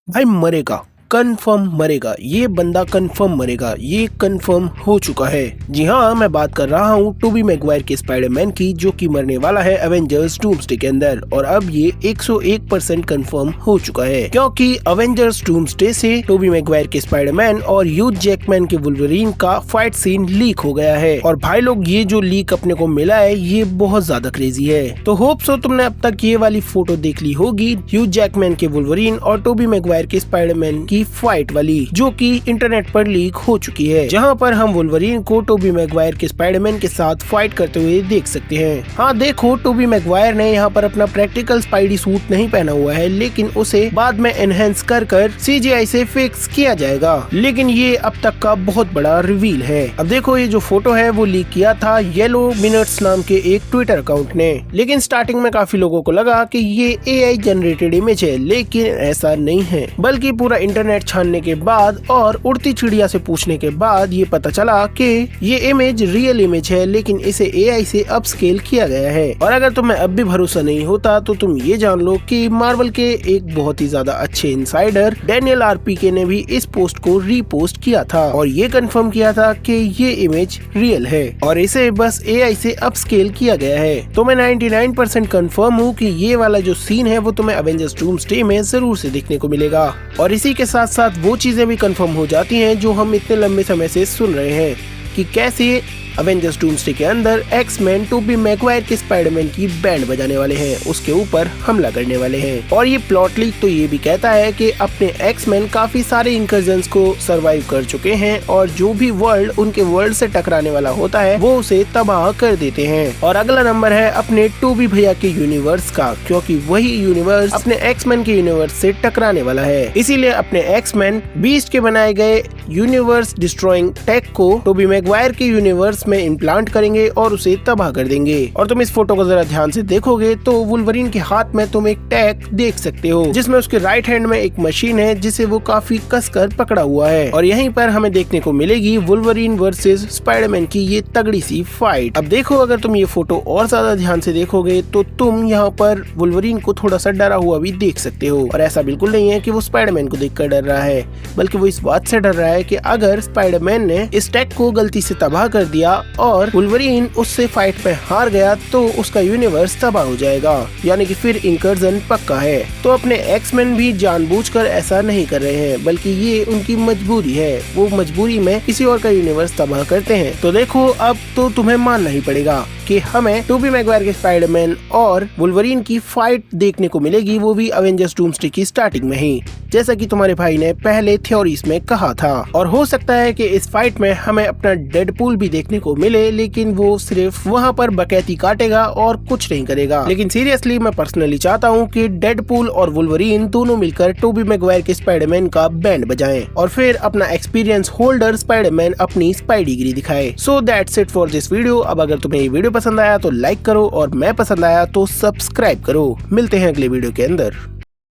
भाई मरेगा, कंफर्म मरेगा, ये बंदा कंफर्म मरेगा, ये कंफर्म हो चुका है। जी हाँ, मैं बात कर रहा हूँ टोबी मैगवायर के स्पाइडरमैन की, जो कि मरने वाला है एवेंजर्स डूम्सडे के अंदर। और अब ये 101% कंफर्म हो चुका है, क्योंकि एवेंजर्स डूम्सडे से टोबी मैगवायर के स्पाइडरमैन और ह्यू जैकमैन के वुल्वरीन का फाइट सीन लीक हो गया है। और भाई लोग, ये जो लीक अपने को मिला है ये बहुत ज्यादा क्रेजी है। तो होप सो तुमने अब तक ये वाली फोटो देख ली होगी, ह्यू जैकमैन के वुल्वरीन और टोबी मैगवायर के स्पाइडरमैन की फाइट वाली, जो कि इंटरनेट पर लीक हो चुकी है, जहां पर हम वुल्वरीन को टोबी मैगवायर के स्पाइडरमैन के साथ फाइट करते हुए देख सकते हैं। हाँ देखो, टोबी मैगवायर ने यहाँ पर अपना प्रैक्टिकल स्पाइडी सूट नहीं पहना हुआ है, लेकिन उसे बाद में एनहेंस कर CGI से फिक्स किया जाएगा। लेकिन ये अब तक का बहुत बड़ा रिवील है। अब देखो, ये जो फोटो है वो लीक किया था येलो मिनट्स नाम के एक ट्विटर अकाउंट ने। लेकिन स्टार्टिंग में काफी लोगों को लगा कि ये AI जनरेटेड इमेज है, लेकिन ऐसा नहीं है। बल्कि पूरा इंटरनेट छानने के बाद और उड़ती चिड़िया से पूछने के बाद ये पता चला कि ये इमेज रियल इमेज है, लेकिन इसे AI से अपस्केल किया गया है। और अगर तुम्हें अब भी भरोसा नहीं होता तो तुम ये जान लो कि मार्वल के एक बहुत ही ज्यादा अच्छे इनसाइडर डैनियल RPK ने भी इस पोस्ट को रीपोस्ट किया था और ये कंफर्म किया था कि ये इमेज रियल है और इसे बस AI से अपस्केल किया गया है। तो मैं 99% कंफर्म हूँ कि ये वाला जो सीन है वो तुम्हें एवेंजर्स डूम्सडे में जरूर से देखने को मिलेगा। और इसी के साथ साथ वो चीजें भी कंफर्म हो जाती हैं जो हम इतने लंबे समय से सुन रहे हैं कि कैसे एवेंजर्स डूम्सडे के अंदर एक्समैन टोबी मैगवायर के स्पाइडरमैन की बैंड बजाने वाले हैं, उसके ऊपर हमला करने वाले हैं। और ये प्लॉट लीक तो ये भी कहता है कि अपने एक्समैन काफी सारे इंकर्जन्स को सरवाइव कर चुके हैं और जो भी वर्ल्ड उनके वर्ल्ड से टकराने वाला होता है वो उसे तबाह कर देते हैं। और अगला नंबर है अपने टोबी भैया के यूनिवर्स का, क्योंकि वही यूनिवर्स अपने एक्समैन के यूनिवर्स से टकराने वाला है। इसीलिए अपने एक्समैन बीस्ट के बनाए गए यूनिवर्स डिस्ट्रॉइंग टेक को टोबी मैगवायर के यूनिवर्स में इम्प्लांट करेंगे और उसे तबाह कर देंगे। और तुम इस फोटो को जरा ध्यान से देखोगे तो वुल्वरीन के हाथ में तुम एक टैग देख सकते हो, जिसमें उसके राइट हैंड में एक मशीन है जिसे वो काफी कसकर पकड़ा हुआ है। और यहीं पर हमें देखने को मिलेगी वुल्वरीन वर्सेस स्पाइडरमैन की ये तगड़ी सी फाइट। अब देखो, अगर तुम ये फोटो और ज्यादा ध्यान से देखोगे तो तुम यहाँ पर वुल्वरीन को थोड़ा सा डरा हुआ भी देख सकते हो। और ऐसा बिल्कुल नहीं है कि वो स्पाइडरमैन को देखकर डर रहा है, बल्कि वो इस बात से डर रहा है कि अगर स्पाइडरमैन ने इस टैग को गलती से तबाह कर दिया और वुल्वरीन उससे फाइट में हार गया तो उसका यूनिवर्स तबाह हो जाएगा, यानी कि फिर इंकर्जन पक्का है। तो अपने एक्समैन भी जानबूझकर ऐसा नहीं कर रहे हैं, बल्कि ये उनकी मजबूरी है। वो मजबूरी में किसी और का यूनिवर्स तबाह करते हैं। तो देखो, अब तो तुम्हें मानना ही पड़ेगा कि हमें टोबी मैगवायर के स्पाइडरमैन और वुल्वरीन की फाइट देखने को मिलेगी, वो भी एवेंजर्स डूम्सडे की स्टार्टिंग में ही, जैसा कि तुम्हारे भाई ने पहले थ्योरीज में कहा था। और हो सकता है कि इस फाइट में हमें अपना डेडपूल भी देखने को मिले, लेकिन वो सिर्फ वहाँ पर बकैती काटेगा और कुछ नहीं करेगा। लेकिन सीरियसली मैं पर्सनली चाहता हूँ कि डेडपूल और वुल्वरीन दोनों मिलकर टोबी मैगवायर के स्पाइडरमैन का बैंड बजाएं और फिर अपना एक्सपीरियंस होल्डर स्पाइडरमैन अपनी स्पाइडीगिरी दिखाए। So that's it for this video. अब अगर तुम्हें ये वीडियो पसंद आया तो लाइक करो और मैं पसंद आया तो सब्सक्राइब करो। मिलते हैं अगले वीडियो के अंदर।